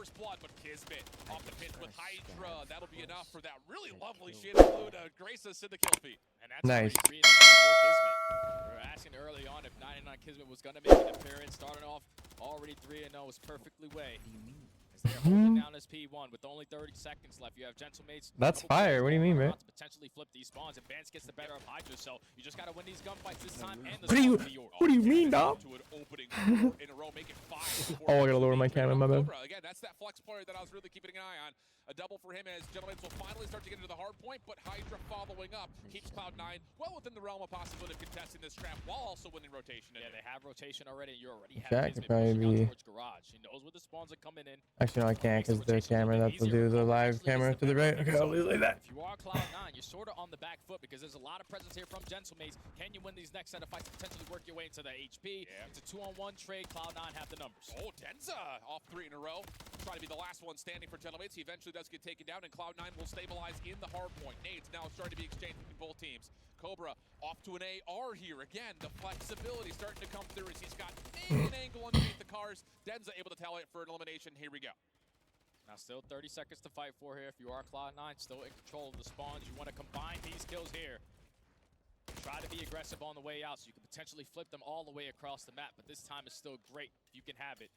first blood, but Kismet off the pitch with Hydra. That'll be enough for that really lovely shade of blue to grace us in the kill feed. And that's nice. We were asking early on if 99 Kismet was going to make an appearance. Starting off already 3-0 was perfectly way. As they're holding down this P1 with only 30 seconds left. You have GentleM8's. That's fire. What do you mean, man? Potentially flip these spawns, and Vance gets the better of Hydra. So you just gotta win these gunfights this time. And the what do you mean, dog? To an opening in a row, make it 5. Oh, I gotta lower my camera, my bad. Again, that's that flex player that I was really keeping an eye on. A double for him as GentleM8's will finally start to get into the hard point, but Hydra following up keeps Cloud9 well within the realm of possibility of contesting this trap while also winning rotation. Yeah, they have rotation already. You already have That could probably be. Garage. He knows where the spawns are coming in. Actually, no, I can't because the camera that will do the live camera to the right. Okay, I'll leave it like that. If you are Cloud9, you're sort of on the back foot because there's a lot of presence here from GentleM8's. Can you win these next set of fights and potentially work your way into the HP? Yeah. It's a 2-on-1 trade. Cloud9 have the numbers. Oh, Denza off 3 in a row. Trying to be the last one standing for GentleM8's. He eventually does get taken down, and Cloud9 will stabilize in the hard point. Nades now starting to be exchanged between both teams. Cobra off to an AR here. Again, the flexibility starting to come through as he's got an angle underneath the cars. Denza able to tell it for an elimination. Here we go. Now still 30 seconds to fight for here. If you are Cloud9, still in control of the spawns. You want to combine these kills here. Try to be aggressive on the way out so you can potentially flip them all the way across the map. But this time is still great if you can have it.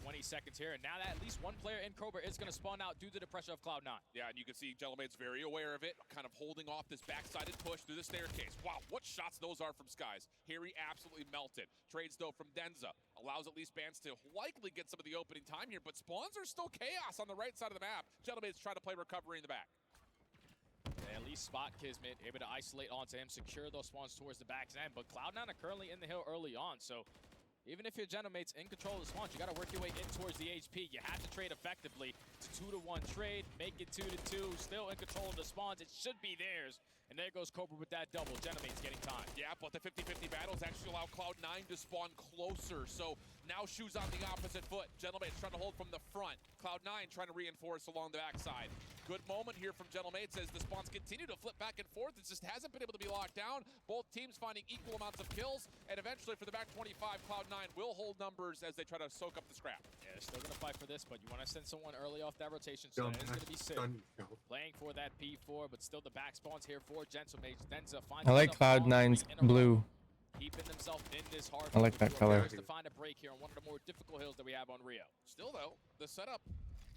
20 seconds here, and now that at least one player in Cobra is going to spawn out due to the pressure of Cloud9. Yeah, and you can see GentleM8's very aware of it, kind of holding off this backsided push through the staircase. Wow, what shots those are from Skies. Here he absolutely melted. Trades though from Denza. Allows at least Bans to likely get some of the opening time here, but spawns are still chaos on the right side of the map. GentleM8's trying to play recovery in the back. They at least spot Kismet, able to isolate onto him, secure those spawns towards the back's end, but Cloud9 are currently in the hill early on, so even if your GentleM8's in control of the spawns, you got to work your way in towards the HP. You have to trade effectively. It's a 2-to-1 trade. Make it 2-to-2. Still in control of the spawns. It should be theirs. And there goes Cobra with that double. GentleM8's getting time. Yeah, but the 50-50 battles actually allow Cloud9 to spawn closer. So now shoes on the opposite foot. GentleM8's trying to hold from the front. Cloud9 trying to reinforce along the backside. Good moment here from GentleM8's as the spawns continue to flip back and forth. It just hasn't been able to be locked down. Both teams finding equal amounts of kills. And eventually for the back 25, Cloud9 will hold numbers as they try to soak up the scrap. Yeah, they're still going to fight for this, but you want to send someone early off that rotation, so that is going to be Sid. Playing for that P4, but still the back spawns here for GentleM8's. Denza finds I like Cloud9's blue. Keeping themselves in this hard. I like that color. To find a break here on one of the more difficult hills that we have on Rio. Still though, the setup,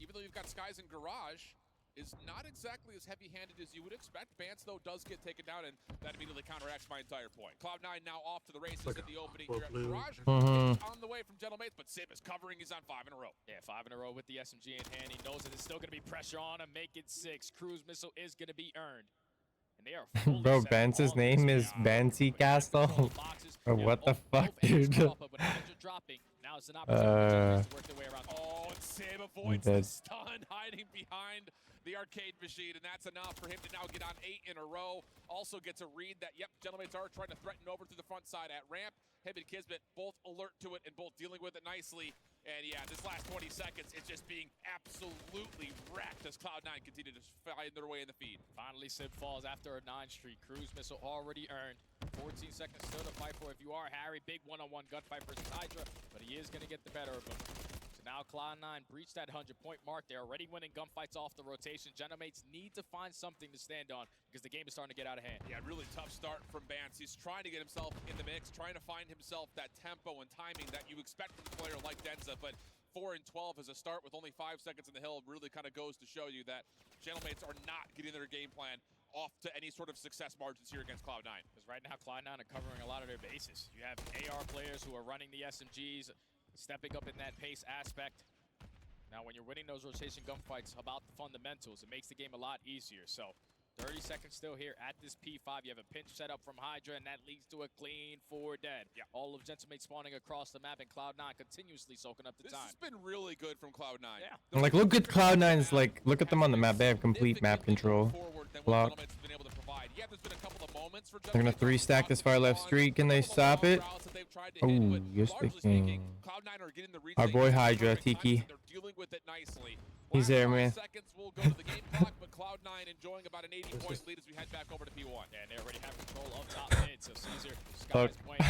even though you've got Skies and Garage, is not exactly as heavy-handed as you would expect. Bance, though, does get taken down, and that immediately counteracts my entire point. Cloud9 now off to the races in the opening here at Garage. On the way from GentleM8's, but Sim is covering. He's on 5 in a row. Yeah, 5 in a row with the SMG in hand. He knows that there's still going to be pressure on him. Make it 6. Cruise missile is going to be earned. And they are bro, Bance's name is Bancy Castle. Or what the fuck, dude? Now it's an opportunity to work their way around. Oh, and Sim avoids the stun, hiding behind the arcade machine, and that's enough for him to now get on 8 in a row. Also gets a read that, yep, GentleM8's are trying to threaten over to the front side at ramp. Him and Kismet both alert to it and both dealing with it nicely. And yeah, this last 20 seconds, it's just being absolutely wrecked as Cloud9 continue to find their way in the feed. Finally, Sim falls after a 9 streak. Cruise missile already earned. 14 seconds still to fight for if you are Harry. Big one-on-one gunfight versus Hydra, but he is going to get the better of him. So now Cloud9 breached that 100-point mark. They're already winning gunfights off the rotation. GentleM8's need to find something to stand on because the game is starting to get out of hand. Yeah, really tough start from Bance. He's trying to get himself in the mix, trying to find himself that tempo and timing that you expect from a player like Denza, but 4 and 12 as a start with only 5 seconds in the hill really kind of goes to show you that GentleM8's are not getting their game plan off to any sort of success margins here against Cloud9. Because right now Cloud9 are covering a lot of their bases. You have AR players who are running the SMGs, stepping up in that pace aspect. Now when you're winning those rotation gunfights about the fundamentals, it makes the game a lot easier. So 30 seconds still here at this P5. You have a pinch set up from Hydra, and that leads to a clean 4 dead. Yeah. All of GentleM8 spawning across the map, and Cloud9 continuously soaking up the time. This has been really good from Cloud9. Yeah. Like, look at Cloud9's, like, look at them on the map. They have complete map control. Block. Yeah, there's been a couple of moments for They're gonna 3-stack this far left street. Can they stop it? Oh, yes they can. Our boy Hydra, Tiki. He's there, man. Seconds will go to the game clock, but Cloud9 enjoying about an 80-point lead as we head back over to P1. Yeah, and they already have control of top mid, so Caesar, Sky's playing.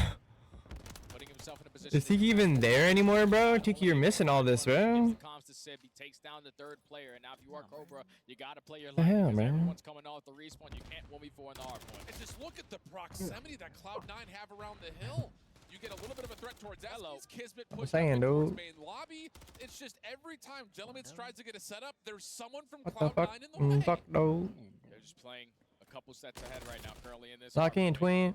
putting himself in a position. Is Tiki even there anymore, bro? Tiki, you're missing all this, bro. He takes down the third player, and now if you are Cobra, you gotta play your The line hell, because man? everyone's coming off the respawn. You can't 1v4 in the hard point. And just look at the proximity that Cloud9 have around the hill. You get a little bit of a threat towards Hello. Kismet push saying, towards dude. Mm. main lobby. It's just every time GentleM8's tries to get a setup, there's someone from What the fuck? Cloud9 in the way. Fuck no. They're just playing a couple sets ahead right now, currently in this. Locky and twin.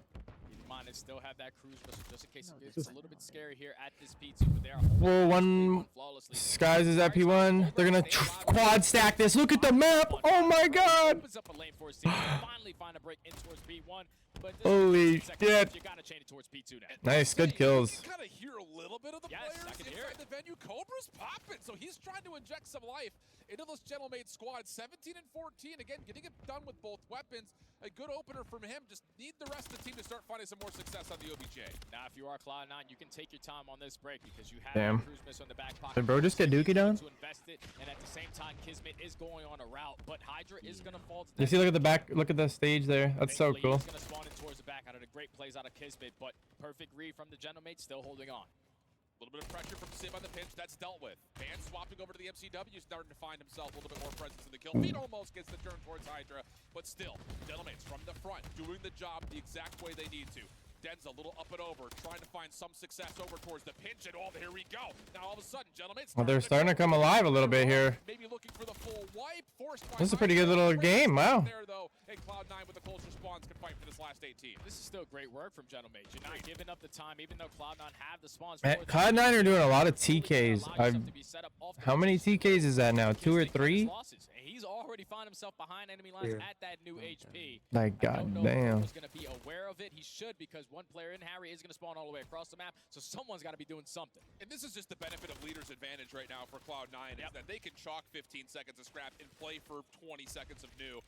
Keep in mind, they still have that cruise missile just in case it gets a little bit scary here at this P2, but they are Well, one Skies is at P1. They're gonna quad stack this. Look at the map. Oh my god. Opens up a lane for his team. Finally find a break in towards P1. But this Holy is shit. You gotta change it towards P2 now. Nice, good kills. You kind of hear a little bit of the Yes, I players can hear inside the venue. Cobra's popping, so he's trying to inject some life into this GentleM8's squad. 17 and 14, again, getting it done with both weapons. A good opener from him. Just need the rest of the team to start finding some more success on the OBJ. Now, if you are Cloud9, you can take your time on this break because you have Damn. a cruise missile in the back pocket. Did bro just get Dookie down? To invest it, and at the same time, Kismet is going on a route, but Hydra is going to fall to You see, look at the back. Look at the stage there. That's so cool. He's going to spawn in towards the back out of the great plays out of Kismet, but perfect read from the GentleM8's still holding on. A little bit of pressure from Sib on the pinch. That's dealt with. Van swapping over to the MCW, starting to find himself a little bit more presence in the kill feed. Almost gets the turn towards Hydra, but still, GentleM8's from the front, doing the job the exact way they need to. Den's a little up and over, trying to find some success over towards the pinch, and oh, here we go. Now all of a sudden, GentleM8's Well, they're starting to come alive a little bit here. Maybe looking for the full wipe. Forced by This is a pretty good little game. Wow. There though, and Cloud9 with the closer spawns can fight for this last 18. This is still great work from GentleM8. You're not giving up the time, even though Cloud9 have the spawns. Man, Cloud9 are doing a lot of TKs. How many TKs is that now? 2 or 3? He's already found himself behind enemy lines at that new HP. Like, goddamn. He's going to be aware of it. He should, because one player in Harry is going to spawn all the way across the map, so someone's got to be doing something. And this is just the benefit of leader's advantage right now for Cloud9, is that they can chalk 15 seconds of scrap and play for 20 seconds of new.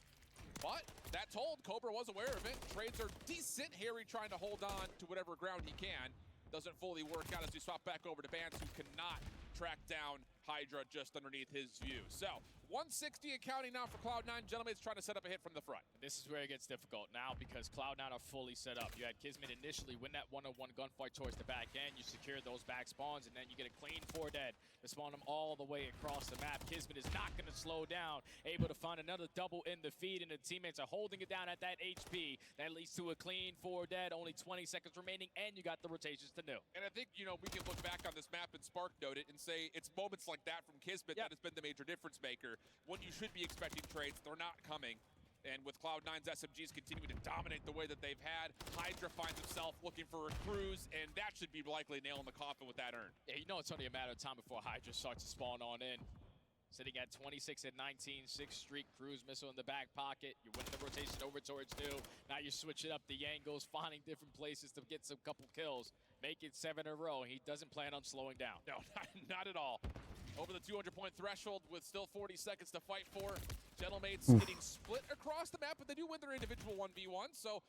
But that told, Cobra was aware of it. Trades are decent. Harry trying to hold on to whatever ground he can. Doesn't fully work out as we swap back over to Bance, who cannot track down Hydra just underneath his view. So 160 and counting now for Cloud9. GentleM8's trying to set up a hit from the front. This is where it gets difficult now because Cloud9 are fully set up. You had Kismet initially win that 1-on-1 gunfight towards the back end. You secure those back spawns, and then you get a clean 4 dead to spawn them all the way across the map. Kismet is not going to slow down, able to find another double in the feed, and the teammates are holding it down at that HP. That leads to a clean 4 dead, only 20 seconds remaining, and you got the rotations to new. And I think, you know, we can look back on this map and spark note it and say it's moments like that from Kismet that has been the major difference maker. When you should be expecting trades, they're not coming. And with Cloud9's SMGs continuing to dominate the way that they've had, Hydra finds himself looking for a cruise, and that should be likely nail in the coffin with that earn. Yeah, you know it's only a matter of time before Hydra starts to spawn on in. Sitting at 26 and 19, 6th streak cruise missile in the back pocket. You're winning the rotation over towards new. Now you're switching up the angles, finding different places to get some couple kills. Make it 7 in a row. He doesn't plan on slowing down. No, not at all. Over the 200-point threshold with still 40 seconds to fight for. GentleM8's getting split across the map, but they do win their individual 1v1, so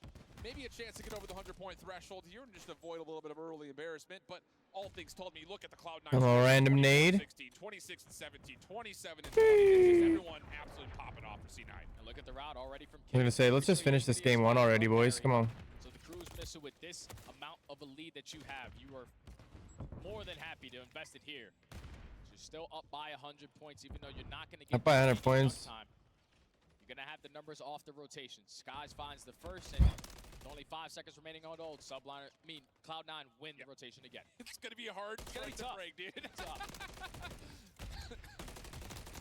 maybe a chance to get over the 100-point threshold here and just avoid a little bit of early embarrassment. But all things told me, look at the Cloud9. A little random nade. 16, 26 and 17, 27 and 20. Everyone absolutely popping off for C9. And look at the route already from I'm gonna say, let's just finish this game 1 already, boys. Come on. So the cruise missile, with this amount of a lead that you have, you are more than happy to invest it here. You're still up by 100 points, even though you're not going to get up by 100 points. Time. You're going to have the numbers off the rotation. Skies finds the first, and with only 5 seconds remaining on old subliner. Cloud9 win the rotation again. It's going to be a hard to break, dude.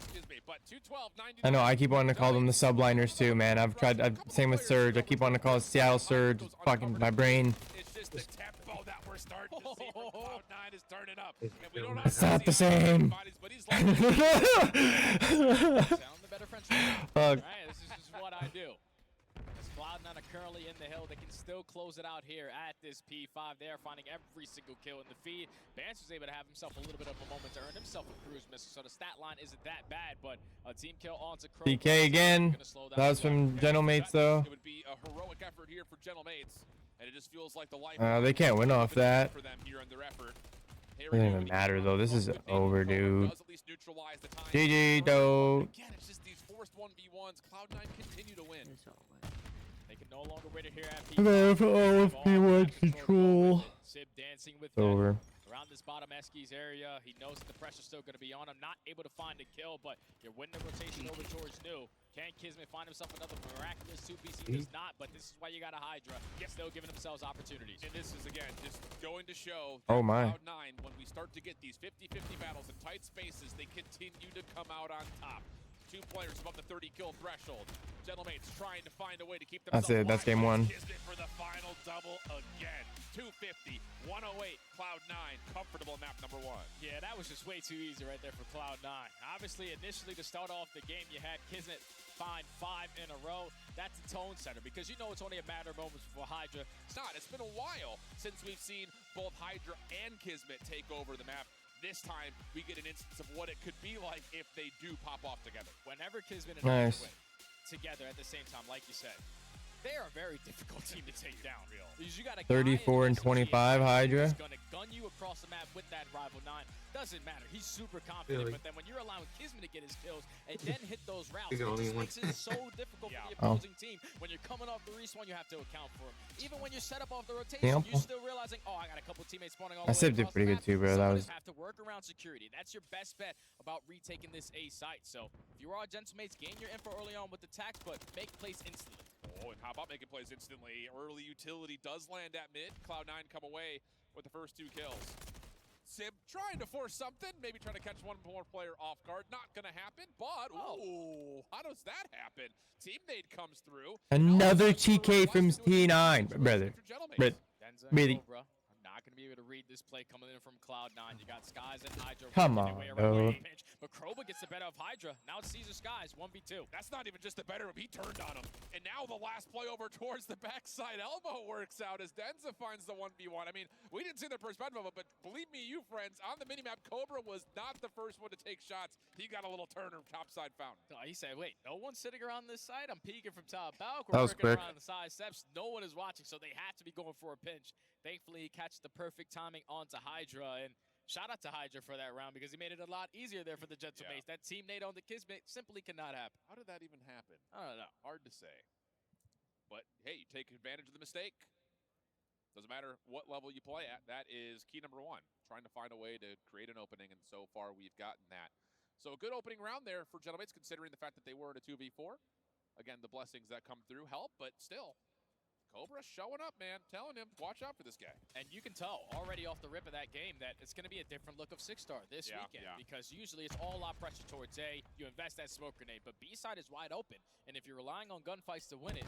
Excuse me, but 212, 90. I know, I keep wanting to call them the subliners too, man. I've tried, same with Surge. I keep wanting to call it Seattle Surge. It's fucking my brain. It's just the tempo that we're starting to see from Cloud9 is turning up. And we don't It's not the same. But he's like, Sound the better French. Right, this is just what I do. As Cloud9 are currently in the hill, they can still close it out here at this P5. They are finding every single kill in the feed. Bance was able to have himself a little bit of a moment to earn himself a cruise missile, so the stat line isn't that bad, but a team kill onto Crow. DK again. That was from GentleM8's though. It would be a heroic effort here for GentleM8's, and it just feels like the life They can't win off that. for them here in their effort. Doesn't even matter though. This is over, dude. GG, though. Again, it's just these forced 1v1s. Cloud9 continue to win. They can no longer wait it here at And then if OFP1 control. Sib dancing with Over. them around this bottom Eskies area. He knows that the pressure's still going to be on him. Not able to find a kill, but you're winning the rotation over towards New. Can Kismet find himself another miraculous 2PC? He does not, but this is why you got a Hydra. Still giving themselves opportunities. And this is, again, just going to show Oh my. Cloud9, when we start to get these 50-50 battles in tight spaces, they continue to come out on top. 2 players above the 30-kill threshold. GentleM8's trying to find a way to keep themselves That's it. That's game 1. Kismet for the final double again. 250, 108, Cloud9, comfortable map number 1. Yeah, that was just way too easy right there for Cloud9. Obviously, initially to start off the game, you had Kismet find 5 in a row. That's a tone setter because you know it's only a matter of moments before Hydra. It's not. It's been a while since we've seen both Hydra and Kismet take over the map. This time, we get an instance of what it could be like if they do pop off together. Whenever Kismet and Nice. Hydra win together at the same time, like you said, they are a very difficult team to take down. Because you got a 34 and 25 Hydra. He's gonna gun you across the map with that rival 9. Doesn't matter. He's super confident. Really? But then when you're allowing Kismet to get his kills and then hit those routes, He's it the only just one. makes it so difficult for the Oh. opposing team. When you're coming off the respawn, you have to account for him. Even when you're set up off the rotation, Yep. you're still realizing, oh, I got a couple teammates spawning all I the way Sib did across pretty the good map. too, bro. That Someone was. have to work around security. That's your best bet about retaking this A site. So if you are GentleM8's, gain your info early on with the tax, but make plays instantly. Oh, and how about making plays instantly? Early utility does land at mid. Cloud9 come away with the first 2 kills. Sib trying to force something, maybe trying to catch one more player off guard. Not gonna happen, but ooh, how does that happen? Teammate comes through. Another TK from T9, brother. But Denza really? and Cobra are not going to be able to read this play coming in from Cloud9. You got Skies and Hydra. Come working their on, way around dog. the pinch, but Cobra gets the better of Hydra. Now it's Caesar Skies, 1v2. That's not even just the better of, he turned on him. And now the last play over towards the backside elbow works out as Denza finds the 1v1. I mean, we didn't see the perspective of it, but believe me, you friends, on the minimap, Cobra was not the first one to take shots. He got a little turner topside fountain. He said, wait, no one's sitting around this side? I'm peeking from top balcony. That We're was working quick. around the side steps. No one is watching, so they have to be going for a pinch. Thankfully, he catches the perfect timing onto Hydra, and shout out to Hydra for that round because he made it a lot easier there for the GentleM8's. That teammate on the Kismet simply cannot happen. How did that even happen? I don't know. Hard to say. But hey, you take advantage of the mistake. Doesn't matter what level you play at. That is key number 1. Trying to find a way to create an opening, and so far we've gotten that. So a good opening round there for GentleM8's, considering the fact that they were in a 2v4. Again, the blessings that come through help, but still. Cobra showing up, man. Telling him, watch out for this guy. And you can tell already off the rip of that game that it's going to be a different look of 6-star this weekend because usually it's all out pressure towards A. You invest that smoke grenade, but B side is wide open. And if you're relying on gunfights to win it,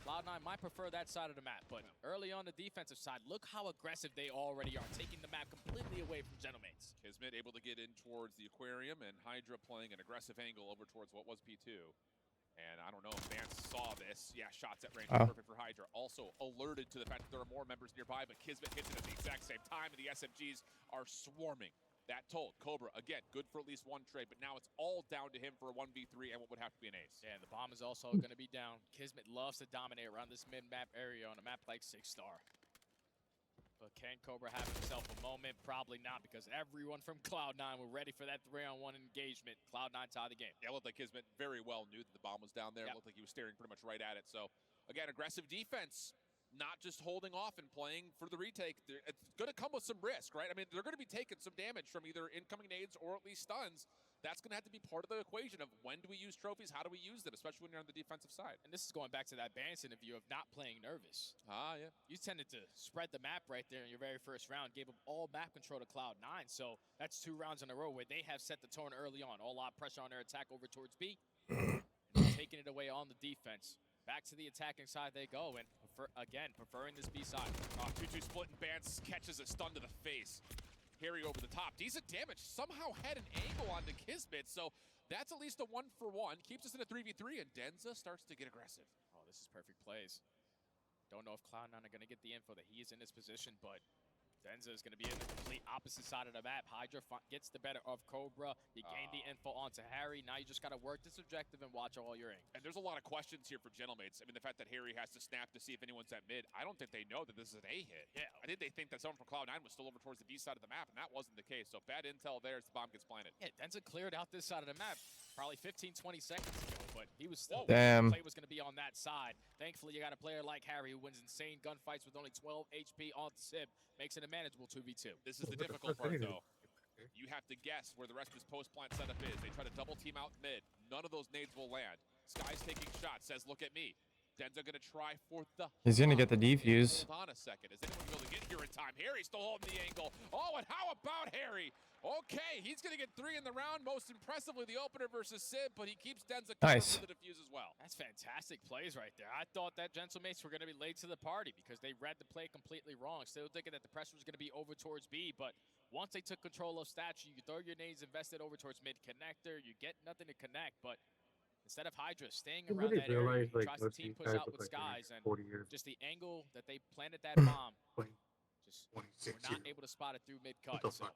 Cloud9 might prefer that side of the map. But early on the defensive side, look how aggressive they already are, taking the map completely away from GentleM8's. Kismet able to get in towards the aquarium, and Hydra playing an aggressive angle over towards what was P2. And I don't know if Vance saw this. Yeah, shots at range, perfect for Hydra. Also alerted to the fact that there are more members nearby, but Kismet hits it at the exact same time, and the SMGs are swarming. That told Cobra, again, good for at least 1 trade, but now it's all down to him for a 1v3 and what would have to be an ace. Yeah, and the bomb is also going to be down. Kismet loves to dominate around this mid-map area on a map like 6-star. But can Cobra have himself a moment? Probably not, because everyone from Cloud9 were ready for that 3-on-1 engagement. Cloud9 tied the game. Yeah, it looked like Kismet very well knew that the bomb was down there. It looked like he was staring pretty much right at it. So, again, aggressive defense. Not just holding off and playing for the retake. It's going to come with some risk, right? I mean, they're going to be taking some damage from either incoming nades or at least stuns. That's going to have to be part of the equation of when do we use trophies, how do we use them, especially when you're on the defensive side. And this is going back to that Vance interview of not playing nervous. Yeah. You tended to spread the map right there in your very first round, gave them all map control to Cloud9. So that's 2 rounds in a row where they have set the tone early on. All out pressure on their attack over towards B. And taking it away on the defense. Back to the attacking side they go, and again, preferring this B side. 2-2 split, and Vance catches a stun to the face. Harry over the top. Decent damage. Somehow had an angle onto Kismet, so that's at least a 1-for-1. Keeps us in a 3v3, and Denza starts to get aggressive. Oh, this is perfect plays. Don't know if Cloud9 are going to get the info that he is in this position, but Denza is going to be in the complete opposite side of the map. Hydra gets the better of Cobra. You gain the info onto Harry. Now you just got to work this objective and watch all your aim. And there's a lot of questions here for GentleM8's. I mean, the fact that Harry has to snap to see if anyone's at mid, I don't think they know that this is an A hit. Yeah. I think they think that someone from Cloud9 was still over towards the B side of the map, and that wasn't the case. So bad intel there as the bomb gets planted. Yeah, Denza cleared out this side of the map. probably 15, 20 seconds ago, but he was still Damn. the play was going to be on that side. Thankfully, you got a player like Harry who wins insane gunfights with only 12 HP on Sib, makes it a manageable 2v2. This is the difficult part, though. You have to guess where the rest of his post-plant setup is. They try to double team out mid. None of those nades will land. Sky's taking shots, says, look at me. Denza gonna try for the... He's gonna get the defuse. Hold on a second. Is anyone going to get here in time? Harry's still holding the angle. Oh, and how about Harry? Okay, he's gonna get 3 in the round. Most impressively, the opener versus Sib, but he keeps Denza Nice. with the defuse as well. That's fantastic plays right there. I thought that GentleM8's were going to be late to the party because they read the play completely wrong. Still thinking that the pressure was going to be over towards B, but once they took control of statue, you throw your nades invested over towards mid connector, you get nothing to connect, but instead of Hydra staying around that area, he tries to team push out with Skies, and just the angle that they planted that bomb, just we're not able to spot it through mid-cut. So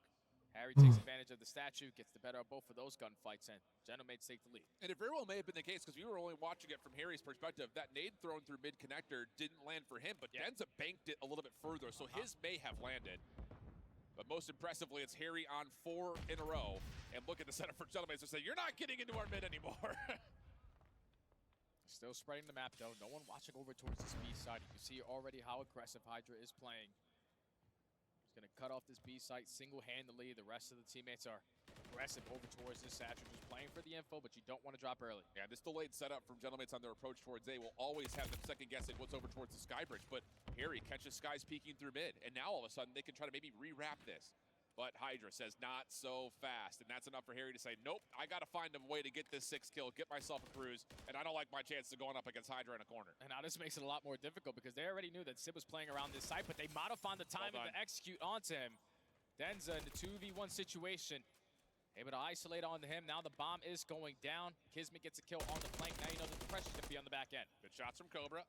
Harry takes advantage of the statue, gets the better of both of those gunfights, and GentleM8's take the lead. And it very well may have been the case because we were only watching it from Harry's perspective. That nade thrown through mid-connector didn't land for him, but Denza banked it a little bit further, so his may have landed. But most impressively, it's Harry on 4 in a row. And look at the setup for GentleM8's to say, you're not getting into our mid anymore. Still spreading the map, though. No one watching over towards this B side. You can see already how aggressive Hydra is playing. He's going to cut off this B site single-handedly. The rest of the teammates are aggressive over towards this satchel, just playing for the info, but you don't want to drop early. Yeah, this delayed setup from GentleM8's on their approach towards A will always have them second-guessing what's over towards the Sky Bridge, but Harry catches Skies peeking through mid, and now all of a sudden they can try to maybe rewrap this. But Hydra says not so fast, and that's enough for Harry to say, nope, I got to find a way to get this 6 kill, get myself a cruise, and I don't like my chances of going up against Hydra in a corner. And now this makes it a lot more difficult because they already knew that Sib was playing around this site, but they modified the timing to execute onto him. Denza in the 2v1 situation, able to isolate onto him. Now the bomb is going down. Kismet gets a kill on the flank. Now you know that the pressure's going to be on the back end. Good shots from Cobra.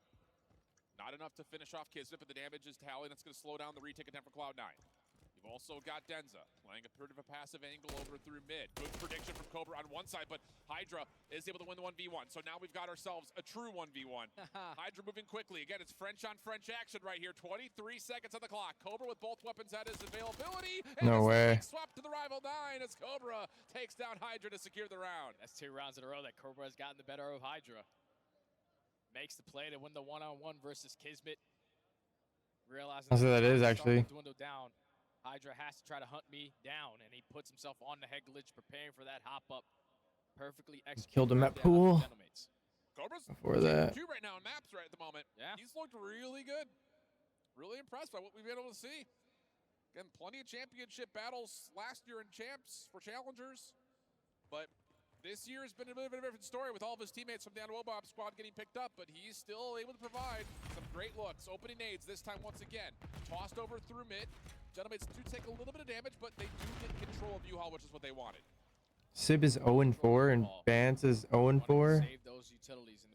Not enough to finish off Kismet, but the damage is tallying. That's going to slow down the retake attempt for Cloud9. You've also got Denza playing a bit of a passive angle over through mid. Good prediction from Cobra on one side, but Hydra is able to win the 1v1. So now we've got ourselves a true 1v1. Hydra moving quickly. Again, it's French on French action right here. 23 seconds on the clock. Cobra with both weapons at his availability. And no way. Swap to the rival 9 as Cobra takes down Hydra to secure the round. That's 2 rounds in a row that Cobra has gotten the better of Hydra. Makes the play to win the one-on-one versus Kismet. Realizing that's what that is actually. Dwindle down. Hydra has to try to hunt me down, and he puts himself on the head glitch, preparing for that hop-up. Perfectly executed. Killed him at pool. Cobra's Before that. 2 right now in maps right at the moment. Yeah. He's looked really good. Really impressed by what we've been able to see. Again, plenty of championship battles last year in champs for challengers. But this year has been a bit of a different story with all of his teammates from the Wobob squad getting picked up, but he's still able to provide some great looks. Opening nades this time once again. Tossed over through mid. GentleM8's do take a little bit of damage, but they do get control of U-Haul, which is what they wanted. Sib is 0-4 and Bance is 0-4.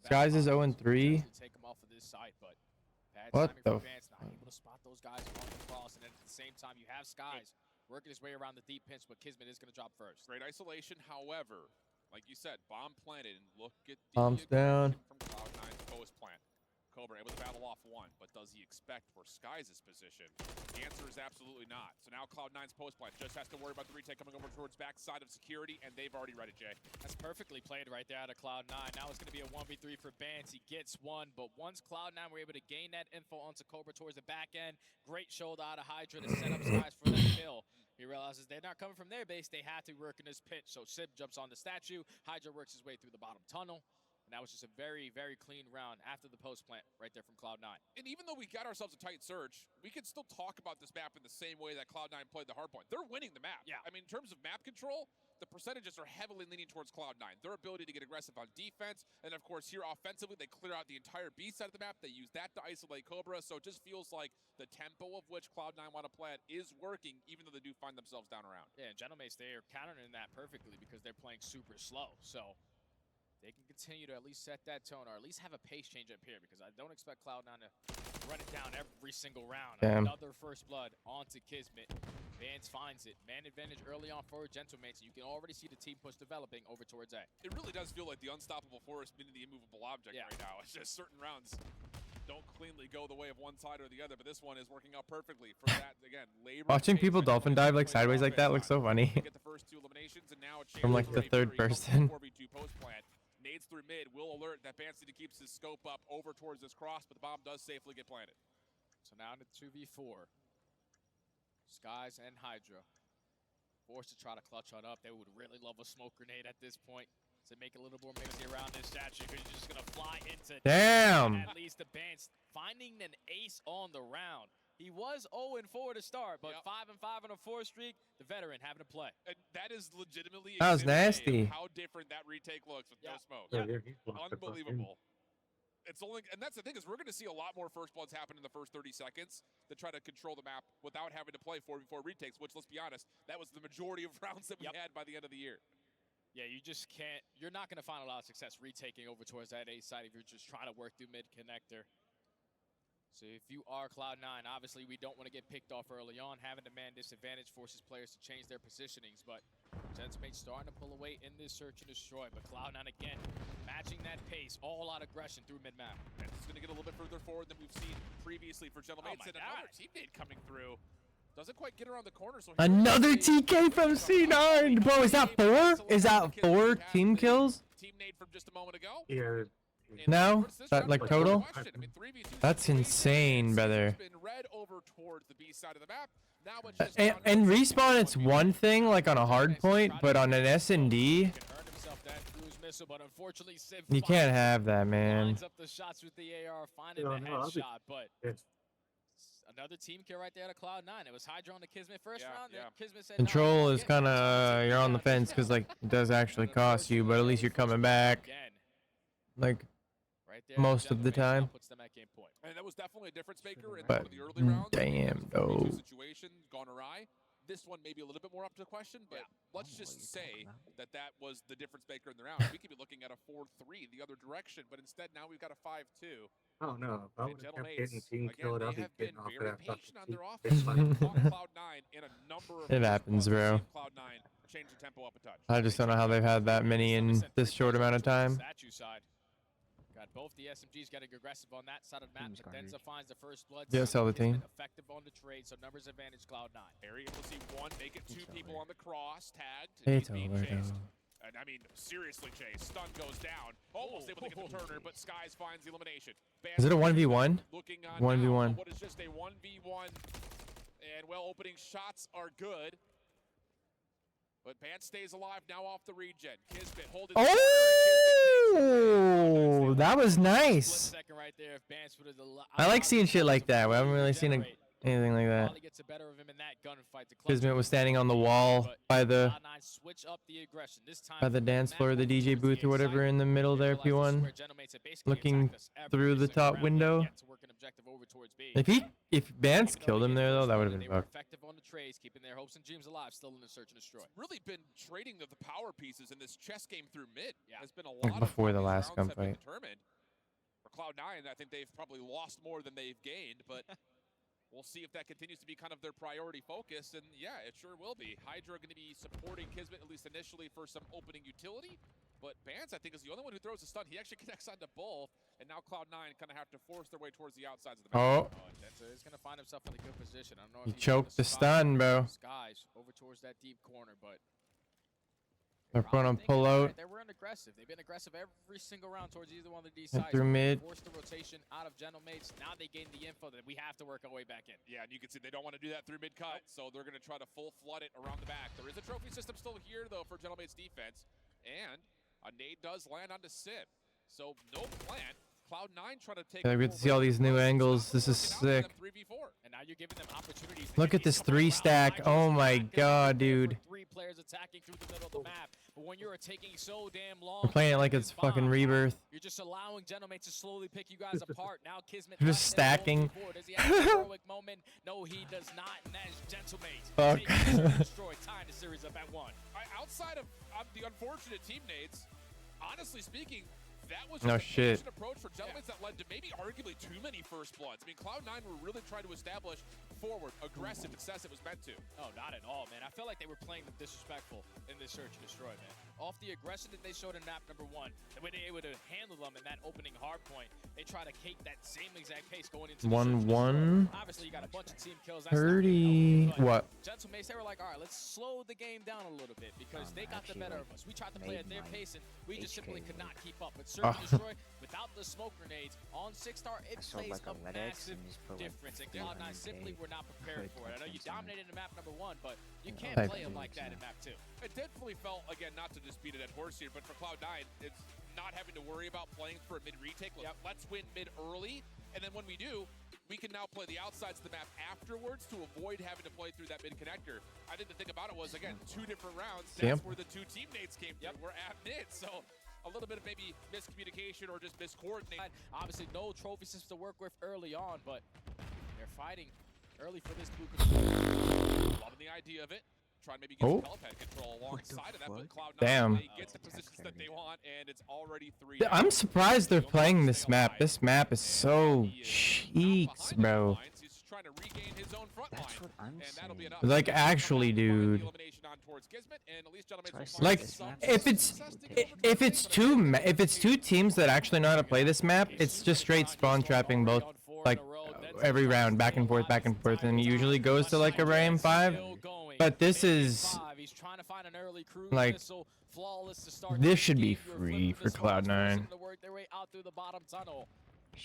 Skies is 0-3. Take them off of this side, but what the? Bance not able to spot those guys on the cross, and then at the same time you have Skies working his way around the deep pinch, but Kismet is going to drop first. Great isolation, however, like you said, bomb planted, and look at the bombs down from Cloud9's post plant. Cobra able to battle off 1, but does he expect where Skies' position? The answer is absolutely not. So now Cloud9's post plant just has to worry about the retake coming over towards backside of security, and they've already read it, Jay. That's perfectly played right there out of Cloud9. Now it's going to be a 1v3 for Bance. He gets 1, but once Cloud9 were able to gain that info onto Cobra towards the back end, great shoulder out of Hydra to set up Skies for that kill. He realizes they're not coming from their base. They have to work in this pitch. So Sib jumps on the statue. Hydra works his way through the bottom tunnel. And that was just a very, very clean round after the post plant right there from Cloud9. And even though we got ourselves a tight surge, we can still talk about this map in the same way that Cloud9 played the hardpoint. They're winning the map. Yeah. I mean, in terms of map control, the percentages are heavily leaning towards Cloud9. Their ability to get aggressive on defense, and of course here offensively, they clear out the entire B side of the map. They use that to isolate Cobra, so it just feels like the tempo of which Cloud9 want to play at is working, even though they do find themselves down around. Yeah, and GentleM8's, they are countering that perfectly because they're playing super slow. So they can continue to at least set that tone, or at least have a pace change up here, because I don't expect Cloud9 to run it down every single round. Damn. Another first blood onto Kismet. Vance finds it. Man advantage early on for GentleM8's, and you can already see the team push developing over towards A. It really does feel like the unstoppable forest meeting the immovable object right now. It's just certain rounds don't cleanly go the way of one side or the other, but this one is working out perfectly for that. Again, labor. Watching people dolphin dive like sideways like that looks so funny. Get the first 2 eliminations, and now a chance From like the third person. 4v2 Nades through mid will alert that Bansty keeps his scope up over towards this cross, but the bomb does safely get planted. So now into 2v4. Skies and Hydra. Forced to try to clutch on up. They would really love a smoke grenade at this point to make a little more mixy around this statue, because you're just going to fly into... Damn! At least the Bans finding an ace on the round. He was 0-4 to start, but 5-5 on a 4 streak. The veteran having to play. And that is legitimately That was nasty. how different that retake looks with no smoke. Yeah. Unbelievable. It's only, and that's the thing, is we're going to see a lot more first bloods happen in the first 30 seconds to try to control the map without having to play 4v4 retakes, which, let's be honest, that was the majority of rounds that we had by the end of the year. Yeah, you just can't, you're not going to find a lot of success retaking over towards that A side if you're just trying to work through mid connector. So if you are Cloud9, obviously we don't want to get picked off early on. Having a man disadvantage forces players to change their positionings, but GentleM8's starting to pull away in this search and destroy, but Cloud9 again matching that pace, all out aggression through mid-map. And it's going to get a little bit further forward than we've seen previously for GentleM8's. And another teammate coming through. Doesn't quite get around the corner. So Another TK from C9! Bro, is that 4? Is that 4 team kills? Teammate from just a moment ago. Yeah. No? Is that like total? That's insane, brother. And respawn, it's one thing, like on a hard point, but on an S&D, you can't have that, man. Another team kill right there to Cloud9. It was Hydra on the Kismet first round. Kismet said Control is kind of, you're on the fence because like it does actually cost you, but at least you're coming back. Like most of the time. And that was definitely a difference maker in But one of the early rounds. damn, though. Situation gone awry. This one maybe a little bit more up to question, but let's just say that that was the difference maker in the round. We could be looking at a 4-3 the other direction, but instead now we've got a 5-2. Oh no! I would have kept getting team Again, killed. they I'd be have been getting off very that patient on fucking their team. offense. Cloud9 in a number of It happens, bro. Cloud9 change the tempo up a touch. I just don't know how they've had that many in this short amount of time. Statue side. Got both the SMGs getting aggressive on that side of the map. Denza finds the first blood. Yeah, sell the team. Effective on the trade, so numbers advantage Cloud9. Area able to see one, make it 2 people on the cross, tagged. It's He's being over, chased. though. And I mean, seriously chased. Stun goes down. Almost able to get the turner, but Skies finds the elimination. Is it a 1v1? Looking on 1v1. now, what is just a 1v1. And well, opening shots are good. But Ban stays alive now off the regen. Kismet holding. Oh, that was nice. Right there, I like seeing shit like that. We haven't really seen anything like that. Kismet was standing on the wall by the dance floor, the DJ booth or whatever in the middle there, P1, looking through the top window. If Vance killed him there though, that would have been fucked. Effective on the trades, keeping their hopes and dreams alive, still in the search and destroy. Really been trading the power pieces in this chess game through mid. Has been a lot Like before of the last rounds Scump fight. Determined. For Cloud9, I think they've probably lost more than they've gained, but we'll see if that continues to be kind of their priority focus, and yeah, it sure will be. Hydra going to be supporting Kismet, at least initially, for some opening utility, but Bans, I think, is the only one who throws a stun. He actually connects onto both, and now Cloud9 kind of have to force their way towards the outsides of the map. Denza is going to find himself in a good position. I don't know He if choked the stun, bro. Skies over towards that deep corner, but They're gonna pull out. They were aggressive. They've been aggressive every single round towards either one of the D sides. Through mid. Forced the rotation out of GentleM8's. Now they gain the info that we have to work our way back in. Yeah, and you can see they don't want to do that through mid cut, so they're going to try to full flood it around the back. There is a trophy system still here, though, for GentleM8's defense, and a nade does land onto Sib. So no plant. Cloud9 trying to take. Yeah, we get to see all these new angles. This is sick. And now you're giving them opportunities. Look at this 3-stack. Oh my god, dude. 3 players attacking through the middle of the map. But when you're taking so damn long, We're playing it like it's fucking Rebirth. You're just allowing GentleM8 to slowly pick you guys apart. Now Kismet just stacking. Does he have a heroic moment? No, he does not, and that is GentleM8. Fuck. Destroy, tying the series up at 1. Outside of the unfortunate team nades, honestly speaking, that was no just shit. An approach for GentleM8's that led to maybe arguably too many first bloods. I mean, Cloud9 were really trying to establish forward, aggressive success it was meant to. Oh, not at all, man. I felt like they were playing them disrespectful in this search and destroy, man. off the aggression that they showed in map number 1, the way they were able to handle them in that opening hard point, they try to cake that same exact pace going into 1-1. Obviously, you got a bunch of team kills. 30. What? GentleM8's, they were like, all right, let's slow the game down a little bit because they got the better of us. We tried to play at their pace, and we just simply could not keep up. But Search and Destroy, without the smoke grenades on 6-star, it plays a massive difference. And Cloud9 simply were not prepared for it. I know you dominated in map number 1, but you can't play them like that in map 2. It definitely felt, again, not to just beat a dead horse here, but for Cloud9, it's not having to worry about playing for a mid-retake. Let's win mid early, and then when we do, we can now play the outsides of the map afterwards to avoid having to play through that mid connector. I think the thing about it was, again, 2 different rounds. That's where the 2 teammates came from. We're at mid, so a little bit of maybe miscommunication or just miscoordination. Obviously, no trophy systems to work with early on, but they're fighting early for this blue control. Loving the idea of it. Trying to maybe get some telepad control alongside of that, but Cloud9, Damn. they get the positions that they want, and it's already 3. I'm surprised they're playing this map. This map is so cheeks, bro. He's trying to regain his own front line, and that'll be enough. Like, actually, dude. Like, if it's two teams that actually know how to play this map, it's just straight spawn trapping both, like, every round, back and forth, and it usually goes to like a Ram 5. But this is like, this should be free for Cloud9.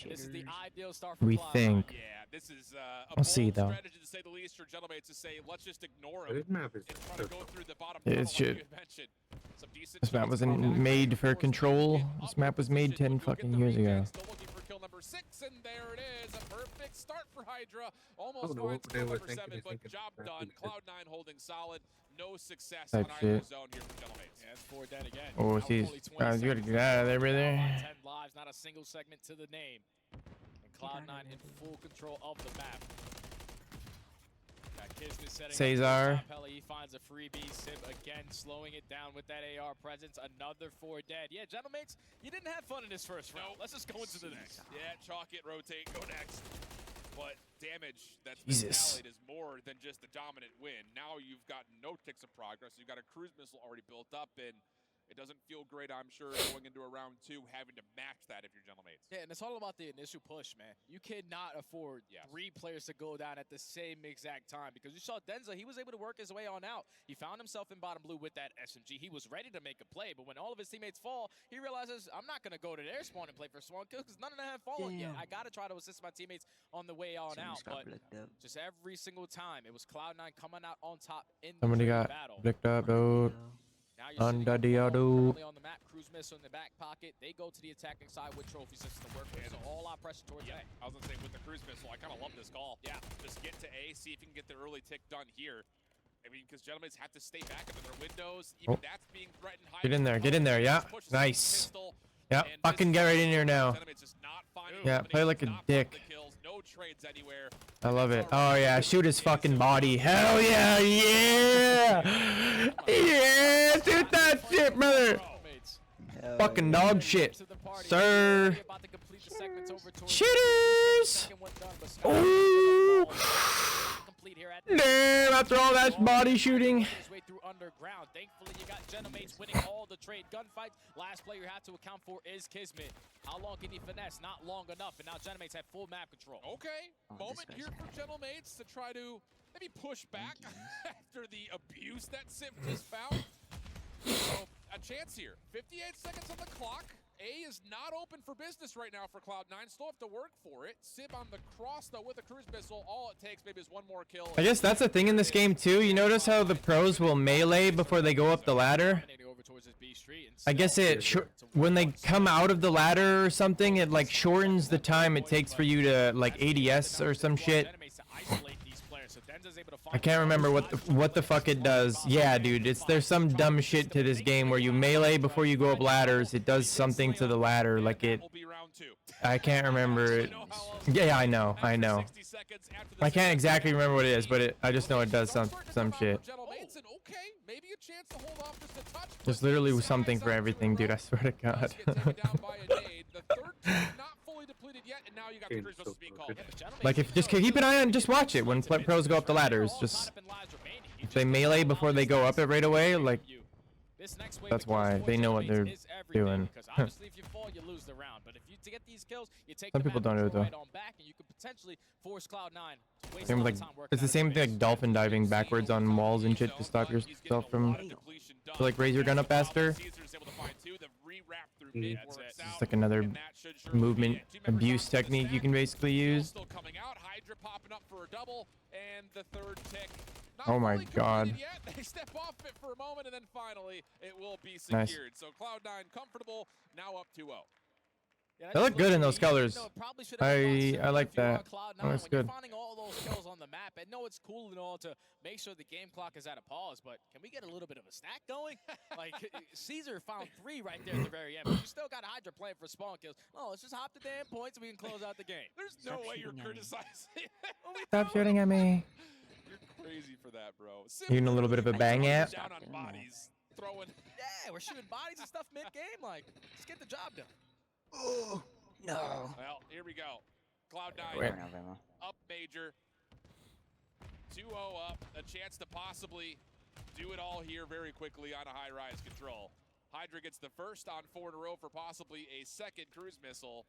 This is the ideal start for We Cloud9. think. Yeah, this is We'll see though. strategy to say the least for GentleM8's to say, let's just ignore him. This map is and try to go through the bottom It tunnel, like should. you had mentioned. Some decent This map shots wasn't from made for control. This map was made 10 fucking years ago. Still looking for kill number 6, and there it is. A perfect start for Hydra. Almost know finds what kill they were number 7, thinking, but job done. Cloud9 holding solid. No success Type on either shit. zone here for GentleM8's. Yeah, it's 4 dead again. Oh, Now jeez. only 20 Guys, you gotta seconds get out of there, brother. 10 lives, not a single segment to the name. And Cloud9 in full control of the map. Got Kismet setting Cesar. up the top. He finds a freebie. Sib again slowing it down with that AR presence. Another 4 dead. Yeah, GentleM8's, you didn't have fun in this first round. Let's just go into the next. Yeah, chalk it, rotate, go next. But damage that's been Jesus. tallied is more than just the dominant win. Now you've got no ticks of progress. You've got a cruise missile already built up, and it doesn't feel great, I'm sure, going into a round 2 having to match that if you're GentleM8's. Yeah, and it's all about the initial push, man. You cannot afford 3 players to go down at the same exact time because you saw Denza, he was able to work his way on out. He found himself in bottom blue with that SMG. He was ready to make a play, but when all of his teammates fall, he realizes, I'm not going to go to their spawn and play for spawn kill because none of them have fallen yet. I got to try to assist my teammates on the way on out, but just every single time, it was Cloud9 coming out on top in the Somebody got battle. picked up, dude. Now you're sitting Undadiado. on the map, cruise missile in the back pocket. They go to the attacking side with trophy systems to work with. So all out pressure towards A. I was going to say, with the cruise missile, I kind of love this call. Yeah, just get to A, see if you can get the early tick done here. I mean, because GentleM8's have to stay back into their windows. Even that's being threatened. Get in there, get in there, yeah. Nice. Yeah, fucking get right in here now. Yeah, play like a dick. No trades anywhere. I love it. Oh yeah, shoot his fucking body. Hell yeah, yeah! Yeah, shoot that shit, brother! Fucking dog shit. Sir. Shooters! Ooh! Damn, after all that body shooting. Thankfully, you got GentleM8's winning all the trade gunfights. Last player you have to account for is Kismet. How long can he finesse? Not long enough, and now GentleM8's have full map control. Okay, moment here for GentleM8's to try to maybe push back after the abuse that Sip just found. So, a chance here. 58 seconds on the clock. A is not open for business right now for Cloud9. Still have to work for it. Sib on the cross, though, with a cruise missile. All it takes maybe is one more kill. I guess that's the thing in this game, too. You notice how the pros will melee before they go up the ladder? I guess when they come out of the ladder or something, it, like, shortens the time it takes for you to, like, ADS or some shit. I can't remember what the fuck it does. Yeah, dude, there's some dumb shit to this game where you melee before you go up ladders. It does something to the ladder, like it. I can't remember it. Yeah, I know. I can't exactly remember what it is, but I just know it does some shit. There's literally something for everything, dude. I swear to God. Like, if just keep an eye on, just watch it when pros go up the ladders. Just if they melee before they go up it right away, like This next wave That's of kills why for they know what Gentlemates they're is everything, doing. Because obviously, if you fall, you lose the round. But if you to get these kills, you take Some the people map don't do it, control though. right on back, and you could potentially force Cloud9 to waste a Same lot with, of like, time working it's the out same of thing base. like dolphin diving backwards on walls and shit to stop yourself from to like raise your gun up faster. It's like another movement abuse technique you can basically use. Still coming out. Hydra popping up for a double, and the third tick. Not Oh my fully God. completed yet. They step off it for a moment, and then finally it will be Nice. secured. So Cloud9 comfortable, now up 2-0. Yeah, They look good in those colors. You know, it probably should have been a lot sooner I like if you are that. Cloud9. Oh, that's When you're good. finding all those kills on the map, I know it's cool and all to make sure the game clock is at a pause, but can we get a little bit of a stack going? Like, Caesar found 3 right there at the very end, but you still got Hydra playing for spawn kills. Oh, let's just hop the damn points and we can close out the game. There's no way you're criticizing. Stop shooting at me. You're crazy for that, bro. Even a little bit of a bang at. Down on bodies, throwing. Yeah, we're shooting bodies and stuff mid-game. Like, let's get the job done. Oh, no. Well, here we go. Cloud9 Where? up major. 2-0 up. A chance to possibly do it all here very quickly on a high-rise control. Hydra gets the first on 4 in a row for possibly a second cruise missile.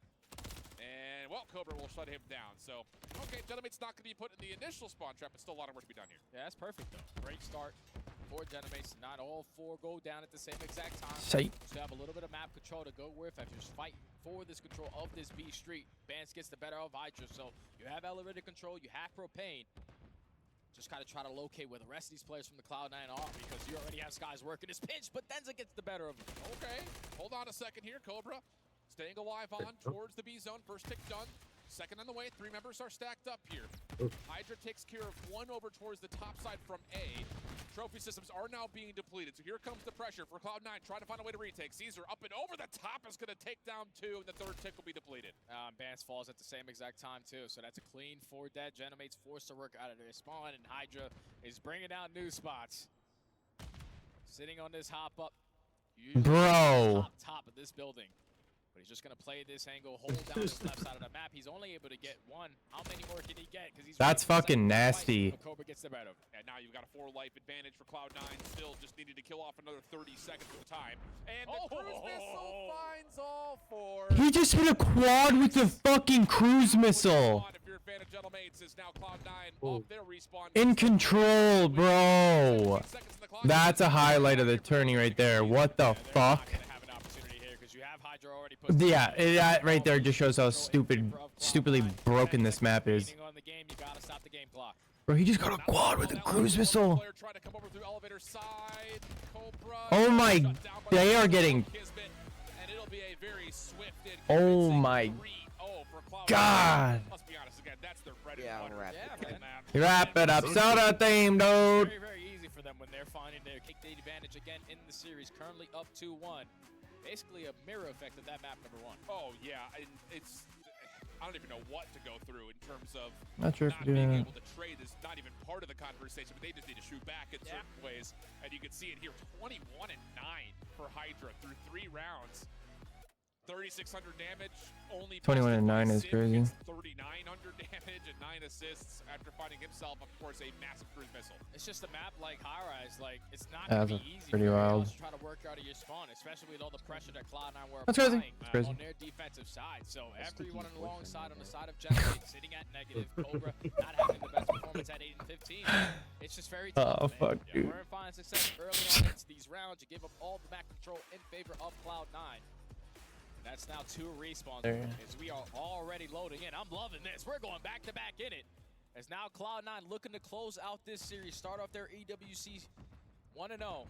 And, well, Cobra will shut him down. So, okay, GentleM8's not going to be put in the initial spawn trap, but still a lot of work to be done here. Yeah, that's perfect, though. Great start for GentleM8's. Not all 4 go down at the same exact time. Sight. So you have a little bit of map control to go with as you're fighting for this control of this B street. Vance gets the better of Hydra, so you have elevator control, you have propane. Just kind of try to locate where the rest of these players from the Cloud9 are, because you already have Skies working his pinch, but Denza gets the better of him. Okay, hold on a second here, Cobra. Staying alive on towards the B zone. First tick done. Second on the way. 3 members are stacked up here. Hydra takes care of 1 over towards the top side from A. Trophy systems are now being depleted. So here comes the pressure for Cloud9. Trying to find a way to retake. Caesar up and over the top is going to take down 2, and the third tick will be depleted. Bance falls at the same exact time, too. So that's a clean 4 dead. GentleM8's forced to work out of their spawn, and Hydra is bringing out new spots. Sitting on this hop up. Bro. Top of this building. But he's just going to play this angle, hold down this left side of the map. He's only able to get 1. How many more can he get? Because he's That's fucking nasty. Cobra gets the better of him. And now you've got a 4-life advantage for Cloud9. Still just needing to kill off another 30 seconds of the time. And the cruise missile finds all 4. He just hit a quad with the fucking cruise missile. If you're a fan of GentleM8's, is now Cloud9 off their respawn. In control, bro. That's a highlight of the tourney right there. What the fuck? Yeah, that right there just shows how stupidly broken this map is. Bro, he just got a quad with a cruise missile. Oh my, they are getting. Oh my God. Yeah, Wrap it up. Sell that theme, dude. Very easy for them when they're finding their take the advantage again in the series. Currently up 2-1. Basically a mirror effect of that map number 1. Oh yeah, and it's I don't even know what to go through in terms of Not sure if not you're being doing able to trade is not even part of the conversation, but they just need to shoot back in certain ways. And you can see it here, 21-9 for Hydra through 3 rounds. 3,600 damage, only 21-9 is crazy. 3,900 damage and 9 assists after finding himself, of course, a massive cruise missile. It's just a map like High Rise, like it's not Yeah, gonna that's be easy pretty for wild. to try to work out of your spawn, especially with all the pressure that Cloud9 were That's crazy. applying That's crazy. on their defensive side. So everyone alongside on the side of GentleM8 sitting at negative, Cobra not having the best performance at 8 and 15. It's just very tough. Oh, man. fuck, dude. We're finding success early on into these rounds. You give up all the map control in favor of Cloud9. That's now 2 respawns as we are already loading in. I'm loving this. We're going back to back in it. As now Cloud9 looking to close out this series, start off their EWC 1-0.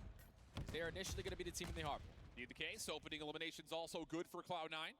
They're initially going to be the team in the harbor. Need the case. Opening eliminations also good for Cloud9.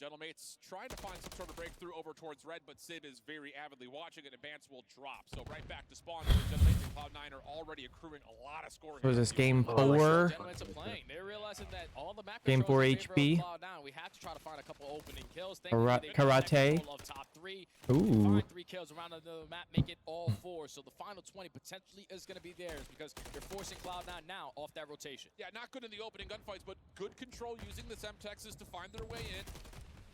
GentleM8's trying to find some sort of breakthrough over towards red, but Sid is very avidly watching it, and Vance will drop. So right back to spawn. GentleM8 and Cloud9 are already accruing a lot of scoring. Was this game 4? GentleM8's are playing. They're realizing that all the map Game 4 controls in favor HP. of Cloud9. We have to try to find a couple opening kills. Karate. Of top 3. Ooh. Find 3 kills around the map, make it all 4. So the final 20 potentially is going to be theirs because you're forcing Cloud9 now off that rotation. Yeah, not good in the opening gunfights, but good control using the Semtexes to find their way in.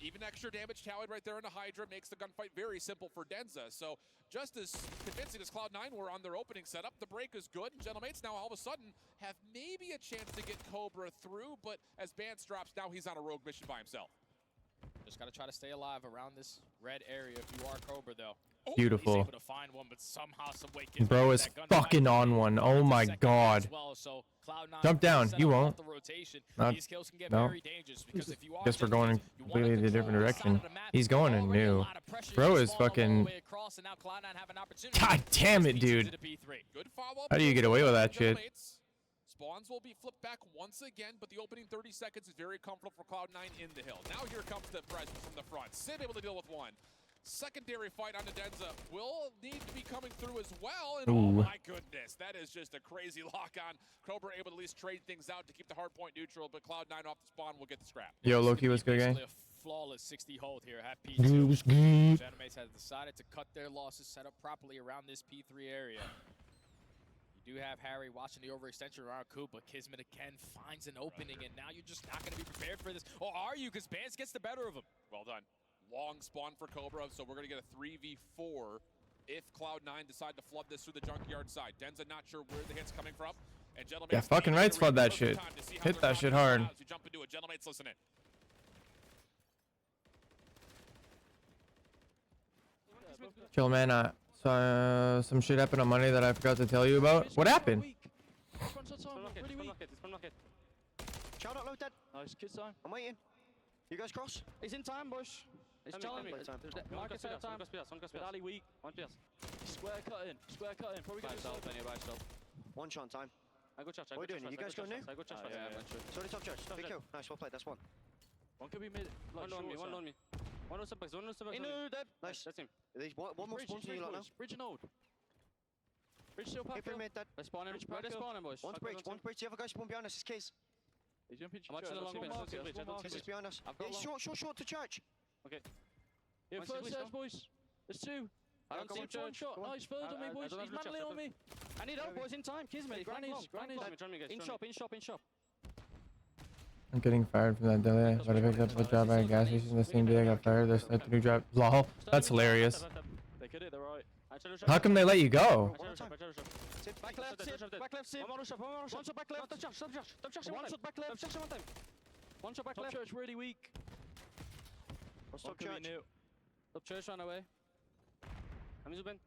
Even extra damage tallied right there in the Hydra makes the gunfight very simple for Denza. So just as convincing as Cloud9 were on their opening setup, the break is good. GentleM8's now all of a sudden have maybe a chance to get Cobra through, but as Bance drops, now he's on a rogue mission by himself. Just gotta try to stay alive around this red area if you are Cobra, though. Beautiful. He's able to find one, but somehow, some way, Bro is fucking on one. Oh my god. Well, so Cloud9 Jump down. You won't. the rotation. Not, These kills can get no. very dangerous because if you are Guess we're going in you wanna completely the control different one side direction. of the map, He's going in already a new. lot of pressure Bro to is spawn all the fucking. way across, and now Cloud9 have an opportunity God damn it, to dude. the P3. Good follow-up. How do you get away with that shit? Spawns will be flipped back once again, but the opening 30 seconds is very comfortable for Cloud9 in the hill. Now here comes the presence from the front. Sid able to deal with one. Secondary fight on Denza will need to be coming through as well. And oh my goodness, that is just a crazy lock-on. Cobra able to at least trade things out to keep the hard point neutral, but Cloud9 off the spawn will get the scrap. Yo, Loki, what's good, gang? A flawless 60 hold here at P2. Dude, what's good? GentleM8's has decided to cut their losses, set up properly around this P3 area. You do have Harry watching the overextension around Coop, but Kismet again finds an opening, and now you're just not going to be prepared for this. Or are you? Because Bance gets the better of him. Well done. Long spawn for Cobra, so we're going to get a 3v4 if Cloud9 decide to flood this through the junkyard side. Denza not sure where the hit's coming from. And GentleM8's Yeah, fucking right, flood that shit. Hit that shit hard. As we jump into it, GentleM8's listening. Chill, man. Some shit happened on Monday that I forgot to tell you about. What happened? Shout out low dead. Nice, kids time. I'm waiting. You guys cross? He's in time, Bush. It's challenge. Market set time. Ali weak. Square cutting. Square cutting. Probably gonna slow. One shot time. I go church. What are you doing? You guys going new? I go church. Sorry, top church. Big kill. Nice, well played. That's one. One could be mid. One on me. One on me. One on subback. One on subback. Dead. Nice. That's him. One more spawn to you lot now. Bridge and old. Bridge still pack. If mid dead. They're spawning. Where they spawning, boys? One's bridge. One's bridge. The other guy spawned behind us. It's Kiz. He's jumping. I'm watching the long bridge. Kiz is behind us. Yeah, short to church. Okay. Yeah, first search, boys. There's two. I don't see him. One shot. Nice, third on me, boys. He's manly on me. I need help, boys. In time. Kismet. Granny's. In shop. I'm getting fired from that delay, but I picked up a job at a gas station the same day I got fired. They started the new job. Lol. That's hilarious. They could hit, they're right. How come they let you go? Back left, back left, one more shot, one shot back left. Stop Josh, one shot back left. One shot back left. Top church really weak. Top church. Top church ran away. I'm Zubin.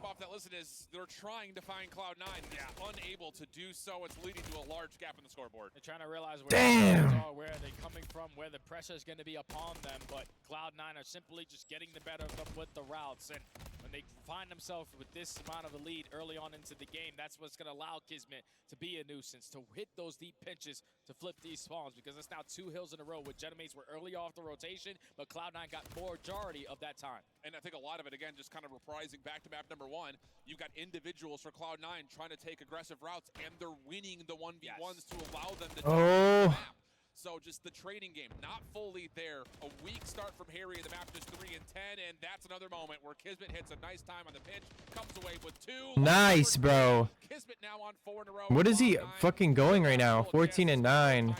Off that listen is they're trying to find Cloud9 and is unable to do so. It's leading to a large gap in the scoreboard. They're trying to realize where they are, where they're coming from, where the pressure is going to be upon them, but Cloud9 are simply just getting the better of them with the routes, and when they find themselves with this amount of a lead early on into the game, that's what's going to allow Kismet to be a nuisance, to hit those deep pinches, to flip these spawns, because it's now 2 hills in a row where GentleM8's were early off the rotation, but Cloud9 got majority of that time. And I think a lot of it, again, just kind of reprising back to map number 1, you've got individuals for Cloud9 trying to take aggressive routes, and they're winning the 1v1s to allow them to dominate the map. So just the trading game, not fully there. A weak start from Harry in the map, just 3 and 10, and that's another moment where Kismet hits a nice time on the pitch, comes away with 2. Nice, bro. Kismet now on 4 in a row. What is he fucking going right now? 14 and 9.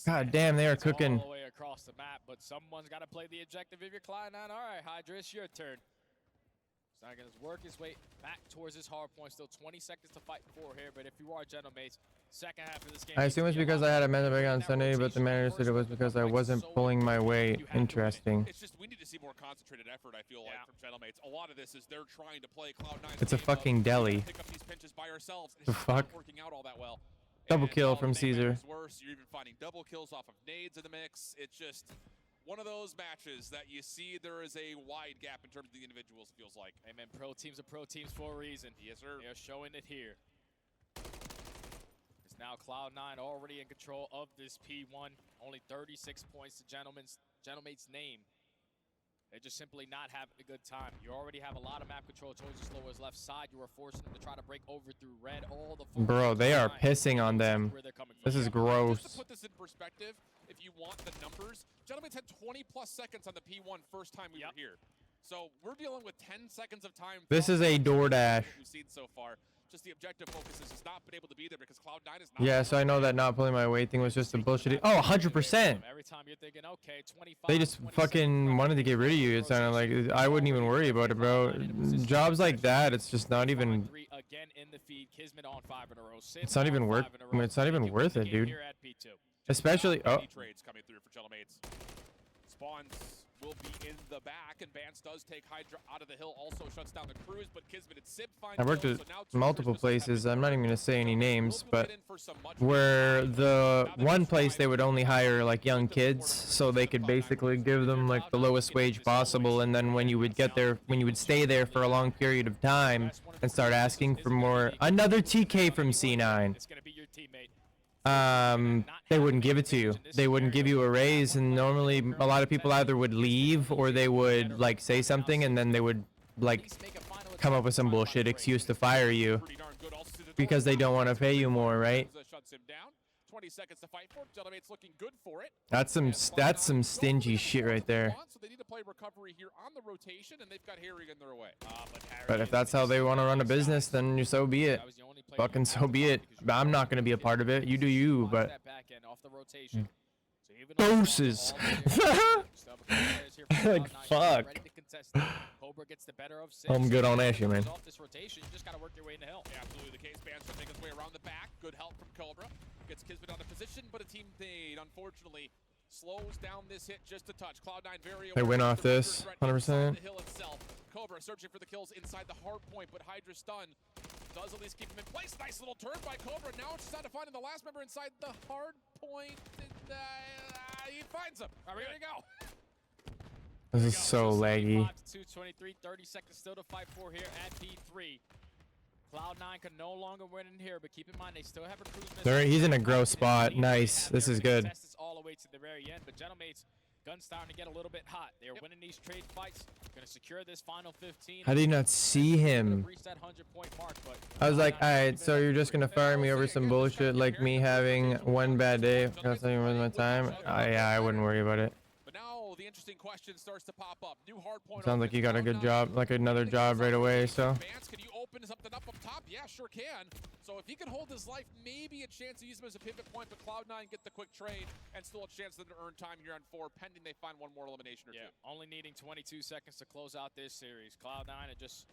God damn, they are cooking. All the way across the map, but someone's got to play the objective if you're Cloud9. All right, Hydra, it's your turn. He's not going to work his way back towards his hard point. Still 20 seconds to fight for here, but if you are GentleM8's, second half of this game. I assume it's because I had a mental break on Sunday, but the manager said it was because I wasn't pulling my weight. Interesting. It's just we need to see more concentrated effort, I feel like, from GentleM8's. A lot of this is they're trying to play Cloud9. It's a fucking deli. Pick up these pinches by ourselves. The fuck? Not working out all that well. Double kill from Caesar. Worse, you're even finding double kills off of nades in the mix. It's just one of those matches that you see there is a wide gap in terms of the individuals, feels like. Hey man, pro teams are pro teams for a reason. Yes, sir. They're showing it here. It's now Cloud9 already in control of this P1. Only 36 points to GentleM8's name. They're just simply not having a good time. You already have a lot of map control towards your slowest left side. You are forcing them to try to break over through red all the Bro, they are pissing on them. This is gross. Just to put this in perspective, if you want the numbers, GentleM8's had 20 plus seconds on the P1 first time we were here. So we're dealing with 10 seconds of time. This is a DoorDash. We've seen so far. Just the objective focus has just not been able to be there because Cloud9 is not. Yeah, so I know that not pulling my weight thing was just a bullshit. Oh, 100%. Every time you're thinking, okay, 25, They just fucking wanted to get rid of you. It sounded like I wouldn't even worry about it, bro. Jobs like that, it's just not even. Again in the feed, Kismet on 5 in a row. It's not even worth. I mean, it's not even worth it, dude. Especially. Oh. Trades coming through for GentleM8's. Spawns will be in the back, and Bance does take Hydra out of the hill, also shuts down the cruise, but Kismet and Sib find I worked kills, at so now two multiple Christmas places. I'm not even gonna say any names, will but get in for some much where needed the now one they've place tried they would only hire like young kids, so they could basically give them like the lowest wage possible, and then when you would get there, when you would stay there for a long period of time and start asking for more, another TK from C9. It's gonna be your teammate. They wouldn't give it to you. They wouldn't give you a raise, and normally a lot of people either would leave or they would like say something, and then they would like come up with some bullshit excuse to fire you pretty darn good also to the because they don't want to pay you more, right? Shuts him down. 20 seconds to fight for. GentleM8's looking good for it. That's some stingy shit right there. So they need to play recovery here on the rotation, and they've got Harry in their way. But if that's how they want to run a business, then so be it. Fucking so be it. I'm not gonna be a part of it. You do you, but doses. Like fuck. I'm good on that shit, man. Off this rotation, you just gotta work your way in the hill. Yeah, absolutely the case. Bance trying to make his way around the back. Good help from Cobra. Gets Kismet on the position, but a teammate unfortunately slows down this hit just a touch. Cloud9 very They win off this, 100%. The hill itself. Cobra searching for the kills inside the hard point, but Hydra stun does at least keep him in place. Nice little turn by Cobra. Now it's just time to find the last member inside the hard point. And, he finds him. There you go. This is so laggy. 2:23, 30 seconds still to fight for here at P3. Cloud9 can no longer win in here, but keep in mind they still have a cruise. He's in a gross spot. Nice. This is good. This all the way to the very end, but GentleM8's gun's starting to get a little bit hot. They're winning these trade fights. Gonna secure this final 15. How did you not see him? Reach that 100-point mark, but I was like, alright, so you're just gonna fire me over some bullshit like me having one bad day? That's not even worth my time. Yeah, I wouldn't worry about it. But now the interesting question starts to pop up. New hard point. Sounds like you got a good job, like another job right away. So. Bance, can you open something up top? Yeah, sure can. So if he can hold his life, maybe a chance to use him as a pivot point, but Cloud9 get the quick trade and still a chance to earn time here on 4, pending they find one more elimination or two. Only needing 22 seconds to close out this series. Cloud9 are just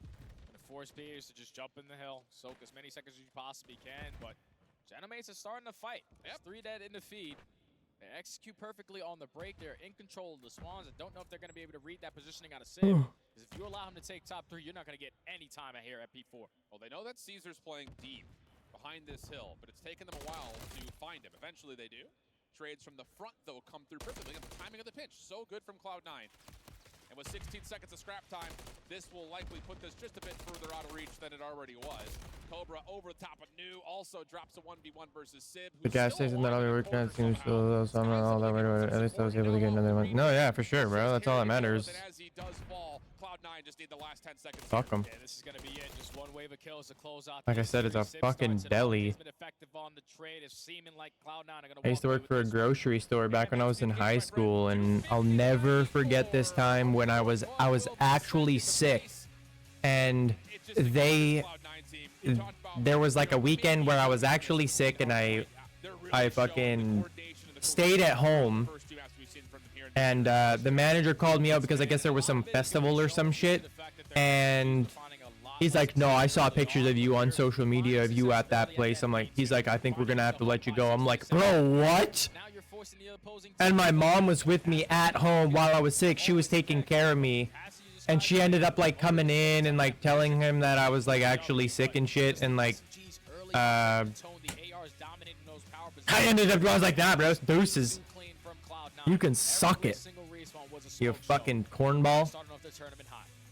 gonna force beers to just jump in the hill, soak as many seconds as you possibly can, but GentleM8's are starting to fight. It's 3 dead in the feed. They execute perfectly on the break. They're in control of the spawns. I don't know if they're going to be able to read that positioning out of Sib. Because if you allow him to take top 3, you're not going to get any time here at P4. Well, they know that Caesar's playing deep behind this hill, but it's taken them a while to find him. Eventually they do. Trades from the front, though, come through perfectly. And the timing of the pinch, so good from Cloud9. And with 16 seconds of scrap time, this will likely put this just a bit further out of reach than it already was. Cobra over the top of New also drops a 1v1 versus Sib. The gas station that I'll be working at seems so I'm not all that worried about it. At least I was able to get another one. No, yeah, for sure, bro. That's all that matters. As he does fall, Cloud9 just need the last 10 seconds. Fuck him. Yeah, this is going to be it. Just one wave of kills to close out. Like I said, it's a fucking deli. I used to work for a grocery store back when I was in high school, and I'll never forget this time when I was actually sick, and there was like a weekend where I was actually sick, and I fucking stayed at home, and the manager called me out because I guess there was some festival or some shit, and he's like, no, I saw pictures of you on social media of you at that place. I'm like, he's like, I think we're gonna have to let you go. I'm like, bro, what? And my mom was with me at home while I was sick. She was taking care of me, and she ended up like coming in and like telling him that I was like actually sick and shit, and like I was like, nah, bro, deuces. You can suck it, you fucking cornball.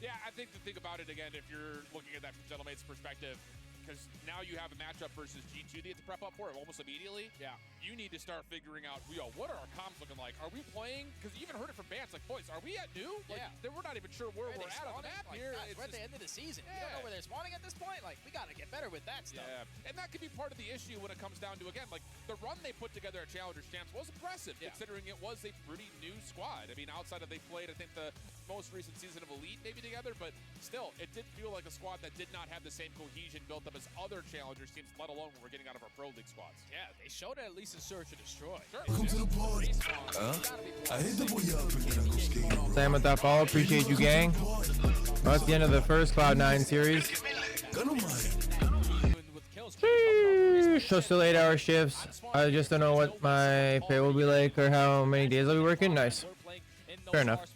Yeah, I think the thing about it, again, if you're looking at that from GentleM8's perspective, because now you have a matchup versus G2 that you have to prep up for almost immediately. Yeah. You need to start figuring out, yo, what are our comms looking like? Are we playing? Because you even heard it from bands like, boys, are we at new? Like, we're not even sure where we're at on the map here. Guys, we're at the end of the season. We don't know where they're spawning at this point. Like, we got to get better with that stuff. Yeah, and that could be part of the issue when it comes down to, again, like, the run they put together at Challengers Champs was impressive, considering it was a pretty new squad. I mean, outside of they played, I think, the most recent season of Elite maybe together, but still, it did feel like a squad that did not have the same cohesion built up as other Challengers teams, let alone when we're getting out of our Pro League squads. Yeah, they showed it at least in Search and Destroy. Welcome to the party. I hit the Booya up and then I go skating. Sam with that follow. Appreciate you, gang. We're at the end of the first Cloud9 series. Show still 8-hour shifts. I just don't know what my pay will be like or how many days I'll be working. Nice. Fair enough.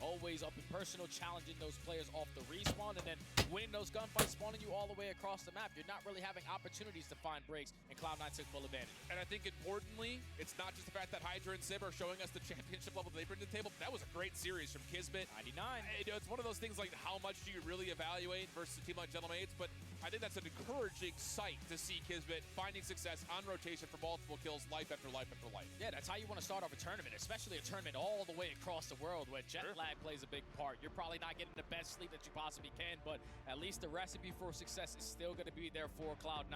Always up and personal, challenging those players off the respawn, and then winning those gunfights, spawning you all the way across the map. You're not really having opportunities to find breaks, and Cloud9 took full advantage. And I think importantly, it's not just the fact that Hydra and Sib are showing us the championship level that they bring to the table. That was a great series from Xmb. 99. You know, it's one of those things like how much do you really evaluate versus a team like GentleM8's, but I think that's an encouraging sight to see Xmb finding success on rotation for multiple kills, life after life after life. Yeah, that's how you want to start off a tournament, especially a tournament all the way across the world where jet lag plays a big part. You're probably not getting the best sleep that you possibly can, but at least the recipe for success is still going to be there for Cloud9.